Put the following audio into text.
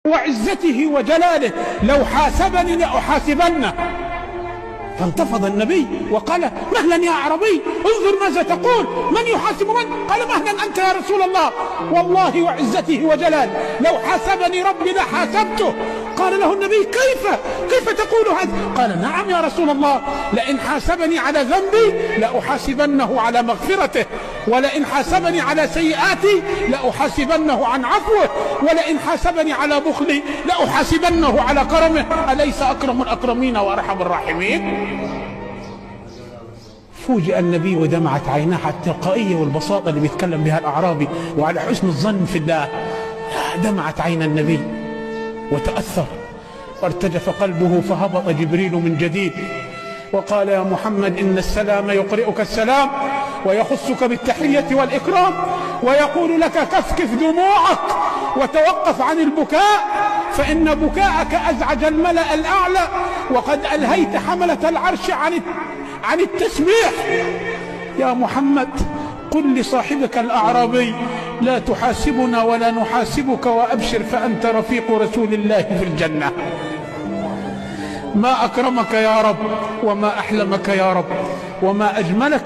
وعزته وجلاله لو حاسبني لأحاسبنه. فانتفض النبي وقال: مهلا يا أعرابي، انظر ماذا تقول، من يحاسب من؟ قال: مهلا أنت يا رسول الله، والله وعزته وجلاله لو حاسبني ربي لحاسبته. قال له النبي: كيف تقول هذا؟ قال: نعم يا رسول الله، لئن حاسبني على ذنبي لأحاسبنه على مغفرته، ولئن حاسبني على سيئاتي لأحاسبنه عن عفوه، ولئن حاسبني على بخلي لأحاسبنه على كرمه. أليس أكرم الأكرمين وأرحم الراحمين؟ فوجئ النبي ودمعت عيناه على التلقائية والبساطة اللي بيتكلم بها الأعرابي وعلى حسن الظن في الله. دمعت عين النبي وتأثر وارتجف قلبه، فهبط جبريل من جديد وقال: يا محمد، إن السلام يقرئك السلام ويخصك بالتحية والإكرام، ويقول لك: كفكف دموعك وتوقف عن البكاء، فإن بكاءك أزعج الملأ الأعلى، وقد ألهيت حملة العرش عن التسبيح. يا محمد، قل لصاحبك الأعرابي: لا تحاسبنا ولا نحاسبك، وأبشر فأنت رفيق رسول الله في الجنة. ما أكرمك يا رب، وما أحلمك يا رب، وما أجملك.